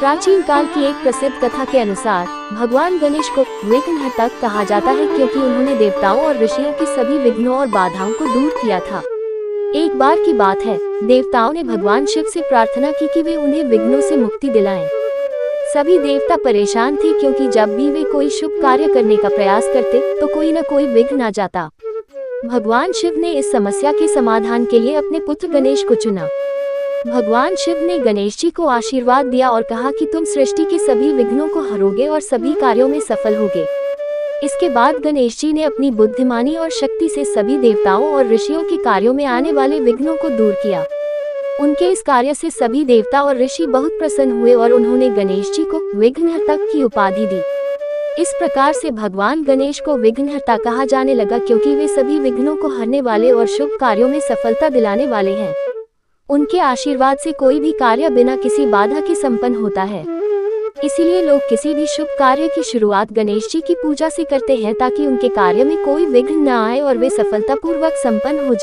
प्राचीन काल की एक प्रसिद्ध कथा के अनुसार भगवान गणेश को विघ्नहर्ता कहा जाता है क्योंकि उन्होंने देवताओं और ऋषियों की सभी विघ्नों और बाधाओं को दूर किया था। एक बार की बात है, देवताओं ने भगवान शिव से प्रार्थना की कि वे उन्हें विघ्नों से मुक्ति दिलाएं। सभी देवता परेशान थे क्योंकि जब भी वे कोई शुभ कार्य करने का प्रयास करते तो कोई न कोई विघ्न आ जाता। भगवान शिव ने इस समस्या के समाधान के लिए अपने पुत्र गणेश को चुना। भगवान शिव ने गणेश जी को आशीर्वाद दिया और कहा कि तुम सृष्टि के सभी विघ्नों को हरोगे और सभी कार्यों में सफल होगे। इसके बाद गणेश जी ने अपनी बुद्धिमानी और शक्ति से सभी देवताओं और ऋषियों के कार्यों में आने वाले विघ्नों को दूर किया। उनके इस कार्य से सभी देवता और ऋषि बहुत प्रसन्न हुए और उन्होंने गणेश जी को विघ्नहर्ता की उपाधि दी। इस प्रकार से भगवान गणेश को विघ्नहर्ता कहा जाने लगा क्योंकि वे सभी विघ्नों को हरने वाले और शुभ कार्यों में सफलता दिलाने वाले हैं। उनके आशीर्वाद से कोई भी कार्य बिना किसी बाधा के संपन्न होता है। इसीलिए लोग किसी भी शुभ कार्य की शुरुआत गणेश जी की पूजा से करते हैं ताकि उनके कार्य में कोई विघ्न न आए और वे सफलतापूर्वक संपन्न हो जाए।